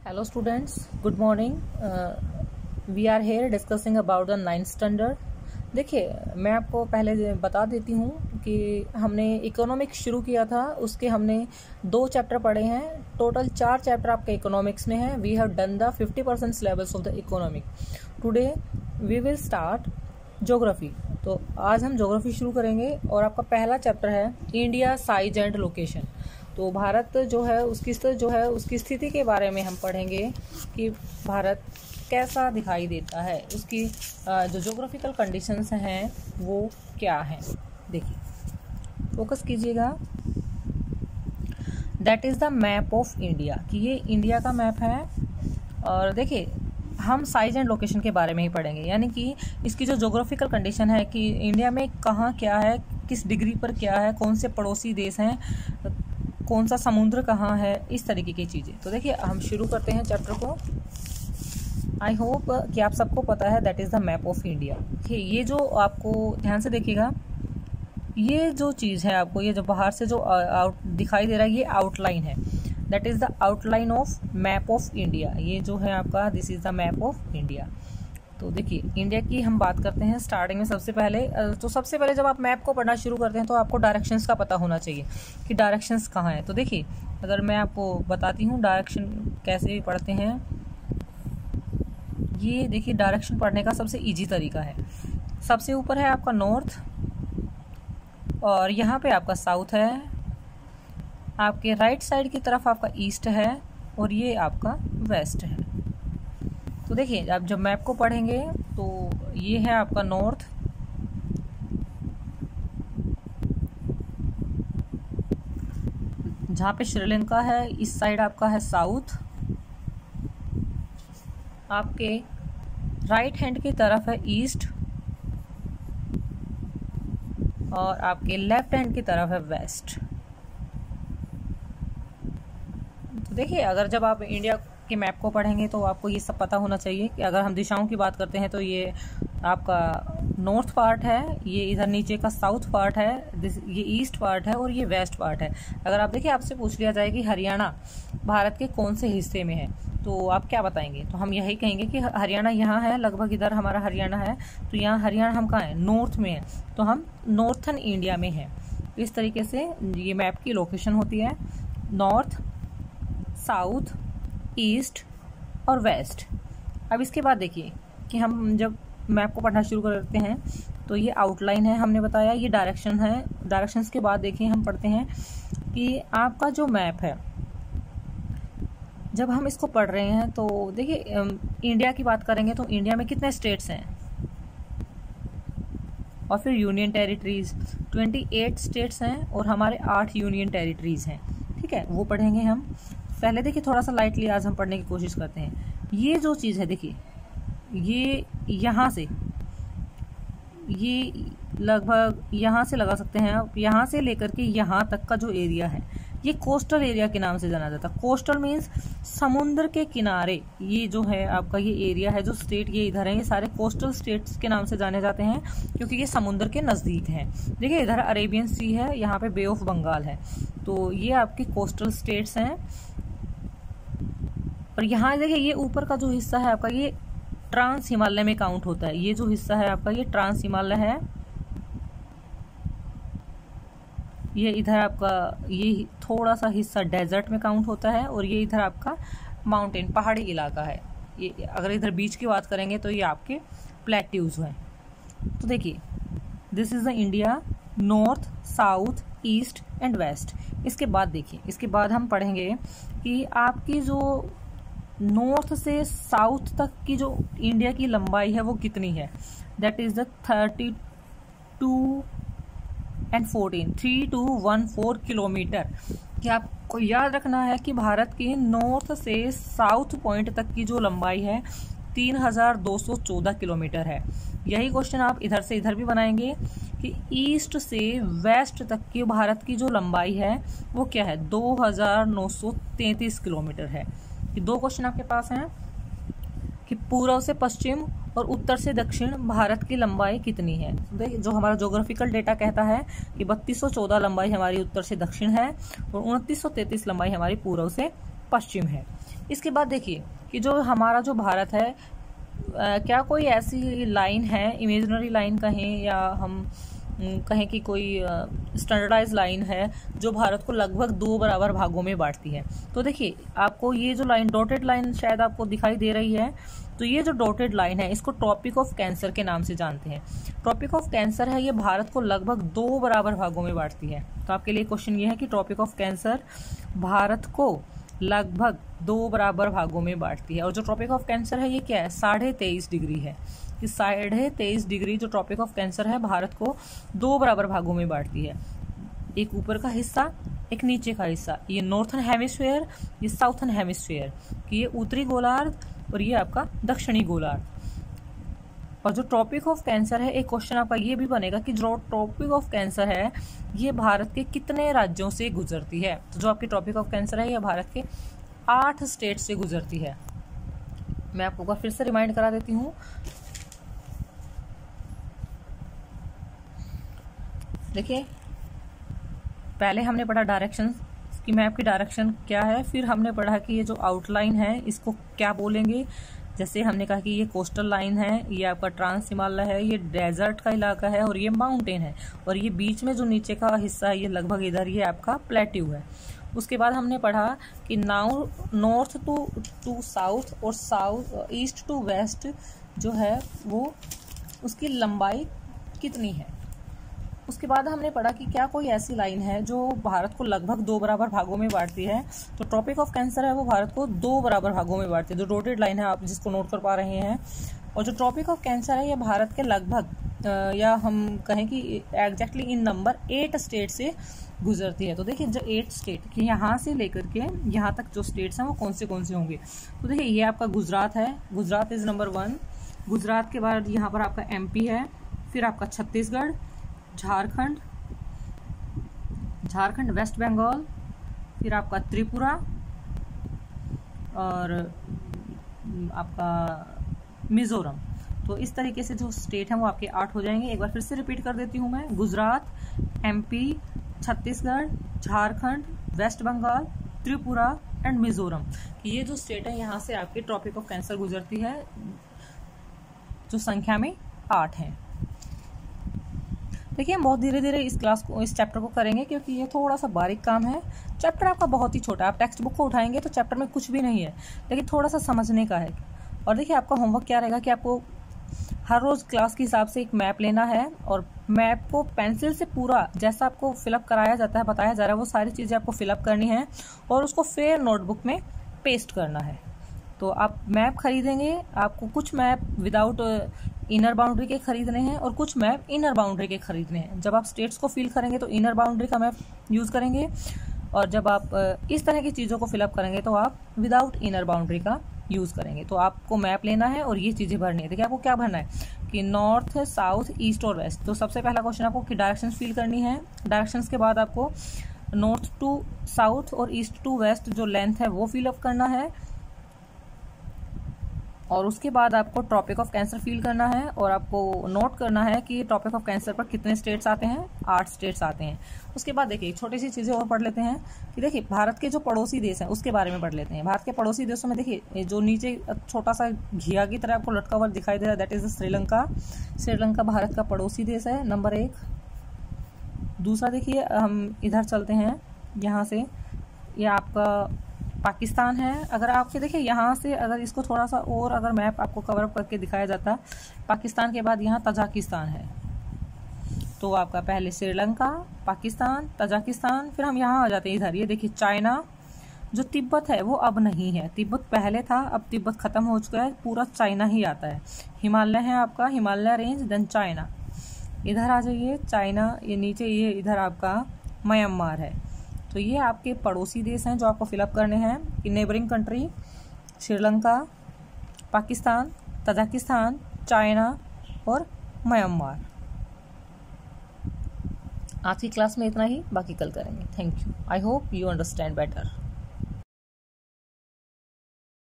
Hello students, good morning. We are here discussing about the 9th standard. देखिए, मैं आपको पहले बता देती हूँ कि हमने इकोनॉमिक्स शुरू किया था, उसके हमने 2 चैप्टर पढ़े हैं. टोटल 4 चैप्टर आपके इकोनॉमिक्स में हैं. We have done the 50% syllabus of the economic. Today we will start geography. तो आज हम ज्योग्राफी शुरू करेंगे और आपका पहला चैप्टर है इंडिया साइज एंड लोकेशन. तो भारत जो है उसकी स्थिति के बारे में हम पढ़ेंगे कि भारत कैसा दिखाई देता है, उसकी जो ज्योग्राफिकल कंडीशंस हैं वो क्या हैं. देखिए, फोकस कीजिएगा. That is the map of India, कि ये इंडिया का मैप है. और देखिए, हम साइज एंड लोकेशन के बारे में ही पढ़ेंगे, यानी कि इसकी जो ज्योग्राफिकल कंडीशन है कि इंडिया में कहाँ क्या है, किस डिग्री पर क्या है, कौन से पड़ोसी देश हैं, कौन सा समुद्र कहाँ है, इस तरीके की चीज़ें. तो देखिए, हम शुरू करते हैं चैप्टर को. आई होप कि आप सबको पता है that is the map of India. ये जो आपको ध्यान से देखिएगा, ये जो चीज़ है आपको, ये जो बाहर से जो आउट दिखाई दे रहा है, ये आउटलाइन है. That is the outline of map of India. ये जो है आपका, this is the map of India. तो देखिए, इंडिया की हम बात करते हैं स्टार्टिंग में. सबसे पहले जब आप मैप को पढ़ना शुरू करते हैं तो आपको डायरेक्शंस का पता होना चाहिए कि डायरेक्शंस कहाँ हैं. तो देखिए, अगर मैं आपको बताती हूँ डायरेक्शन कैसे पढ़ते हैं. ये देखिए, डायरेक्शन पढ़ने का सबसे इजी तरीका है. सबसे ऊपर है आपका नॉर्थ, और यहाँ पे आपका साउथ है. आपके राइट साइड की तरफ आपका ईस्ट है, और ये आपका वेस्ट है. तो देखिए, आप जब मैप को पढ़ेंगे तो ये है आपका नॉर्थ, जहाँ पे श्रीलंका है. इस साइड आपका है साउथ. आपके राइट हैंड की तरफ है ईस्ट, और आपके लेफ्ट हैंड की तरफ है वेस्ट. तो देखिए, अगर जब आप इंडिया के मैप को पढ़ेंगे तो आपको ये सब पता होना चाहिए कि अगर हम दिशाओं की बात करते हैं तो ये आपका नॉर्थ पार्ट है, ये इधर नीचे का साउथ पार्ट है, ये ईस्ट पार्ट है, और ये वेस्ट पार्ट है. अगर आप देखिए, आपसे पूछ लिया जाए कि हरियाणा भारत के कौन से हिस्से में है, तो आप क्या बताएंगे? तो हम यही कहेंगे कि हरियाणा यहाँ है, लगभग इधर हमारा हरियाणा है. तो यहाँ हरियाणा हम कहाँ हैं? नॉर्थ में है. तो हम नॉर्थन इंडिया में हैं. इस तरीके से ये मैप की लोकेशन होती है: नॉर्थ, साउथ, ईस्ट और वेस्ट. अब इसके बाद देखिए कि हम जब मैप को पढ़ना शुरू करते हैं तो ये आउटलाइन है, हमने बताया. ये डायरेक्शन है. डायरेक्शंस के बाद देखिए, हम पढ़ते हैं कि आपका जो मैप है, जब हम इसको पढ़ रहे हैं तो देखिए, इंडिया की बात करेंगे तो इंडिया में कितने स्टेट्स हैं, और फिर यूनियन टेरिटरीज. 28 स्टेट्स हैं और हमारे 8 यूनियन टेरिटरीज हैं. ठीक है, वो पढ़ेंगे हम. पहले देखिए, थोड़ा सा लाइटली आज हम पढ़ने की कोशिश करते हैं. ये जो चीज़ है, देखिए, ये यहाँ से, ये लगभग यहाँ से लगा सकते हैं आप, यहाँ से लेकर के यहाँ तक का जो एरिया है, ये कोस्टल एरिया के नाम से जाना जाता है. कोस्टल मीन्स समुद्र के किनारे. ये जो है आपका, ये एरिया है, जो स्टेट ये इधर है, ये सारे कोस्टल स्टेट्स के नाम से जाने जाते हैं, क्योंकि ये समुद्र के नज़दीक हैं. देखिए, इधर अरेबियन सी है, यहाँ पे बे ऑफ बंगाल है. तो ये आपके कोस्टल स्टेट्स हैं. और यहाँ देखिए, ये ऊपर का जो हिस्सा है आपका, ये ट्रांस हिमालय में काउंट होता है. ये जो हिस्सा है आपका, ये ट्रांस हिमालय है. ये इधर आपका, ये थोड़ा सा हिस्सा डेजर्ट में काउंट होता है, और ये इधर आपका माउंटेन, पहाड़ी इलाका है. ये अगर इधर बीच की बात करेंगे तो ये आपके प्लेट्यूज हैं. तो देखिए, this is the India, north, south, east and west. इसके बाद देखिए, इसके बाद हम पढ़ेंगे कि आपकी जो नॉर्थ से साउथ तक की जो इंडिया की लंबाई है वो कितनी है. That is the 32 and 14, 3214 kilometre. कि आपको याद रखना है कि भारत की नॉर्थ से साउथ पॉइंट तक की जो लंबाई है 3214 किलोमीटर है. यही क्वेश्चन आप इधर से इधर भी बनाएंगे कि ईस्ट से वेस्ट तक की भारत की जो लंबाई है वो क्या है, 2933 किलोमीटर है. ये 2 क्वेश्चन आपके पास हैं कि पूर्व से पश्चिम और उत्तर से दक्षिण भारत की लंबाई कितनी है. देखिए, जो हमारा ज्योग्राफिकल डेटा कहता है कि 3214 लंबाई हमारी उत्तर से दक्षिण है, और 2933 लंबाई हमारी पूर्व से पश्चिम है। इसके बाद देखिए कि जो हमारा जो भारत है, क्या कोई ऐसी लाइन है, इमेजिनरी लाइन कहें या हम कहें कि कोई स्टैंडर्डाइज लाइन है जो भारत को लगभग 2 बराबर भागों में बांटती है। तो देखिए आपको ये जो लाइन, डॉटेड लाइन शायद आपको दिखाई दे रही है, तो ये जो डॉटेड लाइन है इसको ट्रॉपिक ऑफ कैंसर के नाम से जानते हैं। ट्रॉपिक ऑफ कैंसर है, ये भारत को लगभग 2 बराबर भागों में बांटती है। तो आपके लिए क्वेश्चन ये है कि ट्रॉपिक ऑफ कैंसर भारत को लगभग 2 बराबर भागों में बांटती है। और जो ट्रॉपिक ऑफ कैंसर है ये क्या है, 23.5 डिग्री है। कि 23.5 डिग्री जो ट्रॉपिक ऑफ कैंसर है भारत को 2 बराबर भागों में बांटती है, एक ऊपर का हिस्सा, एक नीचे का हिस्सा। ये नॉर्थन हेमिस्फीयर, ये साउथर्न हेमिस्फीयर, कि ये उत्तरी गोलार्ध और ये आपका दक्षिणी गोलार्ध। और जो ट्रॉपिक ऑफ कैंसर है, एक क्वेश्चन आपका ये भी बनेगा कि जो ट्रॉपिक ऑफ कैंसर है ये भारत के कितने राज्यों से गुजरती है। तो जो आपकी ट्रॉपिक ऑफ कैंसर है ये भारत के 8 स्टेट से गुजरती है। मैं आपको फिर से रिमाइंड करा देती हूँ। देखिए पहले हमने पढ़ा डायरेक्शन कि मैप की डायरेक्शन क्या है, फिर हमने पढ़ा कि ये जो आउटलाइन है इसको क्या बोलेंगे। जैसे हमने कहा कि ये कोस्टल लाइन है, ये आपका ट्रांस हिमालय है, ये डेजर्ट का इलाका है और ये माउंटेन है, और ये बीच में जो नीचे का हिस्सा है ये लगभग इधर ये आपका प्लेट्यू है। उसके बाद हमने पढ़ा कि नॉर्थ टू साउथ और साउथ ईस्ट टू वेस्ट जो है वो उसकी लंबाई कितनी है। उसके बाद हमने पढ़ा कि क्या कोई ऐसी लाइन है जो भारत को लगभग 2 बराबर भागों में बांटती है। तो ट्रॉपिक ऑफ कैंसर है वो भारत को 2 बराबर भागों में बांटती है, जो डॉटेड लाइन है आप जिसको नोट कर पा रहे हैं। और जो ट्रॉपिक ऑफ कैंसर है ये भारत के लगभग या हम कहें कि एग्जैक्टली इन नंबर 8 स्टेट से गुजरती है। तो देखिए जो 8 स्टेट कि यहाँ से लेकर के यहाँ तक जो स्टेट्स हैं वो कौन से होंगे। तो देखिए ये आपका गुजरात है, गुजरात इज नंबर 1। गुजरात के बाद यहाँ पर आपका MP है, फिर आपका छत्तीसगढ़, झारखंड, वेस्ट बंगाल, फिर आपका त्रिपुरा और आपका मिजोरम। तो इस तरीके से जो स्टेट हैं वो आपके 8 हो जाएंगे। एक बार फिर से रिपीट कर देती हूँ मैं, Gujarat, MP, Chhattisgarh, Jharkhand, West Bengal, Tripura and Mizoram. ये जो स्टेट है यहाँ से आपकी ट्रॉपिक ऑफ कैंसर गुजरती है, जो संख्या में 8 है। देखिए हम बहुत धीरे धीरे इस चैप्टर को करेंगे क्योंकि ये थोड़ा सा बारीक काम है। चैप्टर आपका बहुत ही छोटा है, आप टेक्स्ट बुक को उठाएंगे तो चैप्टर में कुछ भी नहीं है, लेकिन थोड़ा सा समझने का है। और देखिए आपका होमवर्क क्या रहेगा कि आपको हर रोज क्लास के हिसाब से एक मैप लेना है और मैप को पेंसिल से पूरा जैसा आपको फिलअप कराया जाता है, बताया जा रहा है, वो सारी चीज़ें आपको फिलअप करनी है और उसको फेयर नोटबुक में पेस्ट करना है। तो आप मैप खरीदेंगे, आपको कुछ मैप विदाउट इनर बाउंड्री के खरीदने हैं और कुछ मैप इनर बाउंड्री के खरीदने हैं। जब आप स्टेट्स को फिल करेंगे तो इनर बाउंड्री का मैप यूज़ करेंगे, और जब आप इस तरह की चीज़ों को फिलअप करेंगे तो आप विदाउट इनर बाउंड्री का यूज़ करेंगे। तो आपको मैप लेना है और ये चीज़ें भरनी है। देखिए आपको क्या भरना है कि नॉर्थ, साउथ, ईस्ट और वेस्ट। तो सबसे पहला क्वेश्चन आपको कि डायरेक्शंस फिल करनी है। डायरेक्शंस के बाद आपको नॉर्थ टू साउथ और ईस्ट टू वेस्ट जो लेंथ है वो फिलअप करना है, और उसके बाद आपको ट्रॉपिक ऑफ कैंसर फील करना है और आपको नोट करना है कि ट्रॉपिक ऑफ कैंसर पर कितने स्टेट्स आते हैं, 8 स्टेट्स आते हैं। उसके बाद देखिए छोटी सी चीज़ें और पढ़ लेते हैं कि देखिए भारत के जो पड़ोसी देश हैं उसके बारे में पढ़ लेते हैं। भारत के पड़ोसी देशों में देखिए जो नीचे छोटा सा घिया की तरह आपको लटका हुआ दिखाई दे रहा है, दैट इज श्रीलंका। श्रीलंका भारत का पड़ोसी देश है, नंबर 1। दूसरा देखिए हम इधर चलते हैं, यहाँ से ये आपका पाकिस्तान है। अगर आपके देखिए यहाँ से अगर इसको थोड़ा सा और अगर मैप आपको कवर अप करके दिखाया जाता, पाकिस्तान के बाद यहाँ तजाकिस्तान है। तो आपका पहले श्रीलंका, पाकिस्तान, तजाकिस्तान, फिर हम यहाँ आ जाते हैं इधर। ये देखिए चाइना, जो तिब्बत है वो अब नहीं है, तिब्बत पहले था, अब तिब्बत खत्म हो चुका है, पूरा चाइना ही आता है। हिमालय है आपका, हिमालय रेंज, देन चाइना। इधर आ जाइए चाइना, ये नीचे ये इधर आपका म्यांमार है। तो ये आपके पड़ोसी देश हैं जो आपको फिलअप करने हैं कि neighbouring country Sri Lanka, Pakistan, Tajikistan, China और म्यांमार। आज की क्लास में इतना ही, बाकी कल करेंगे। Thank you. I hope you understand better.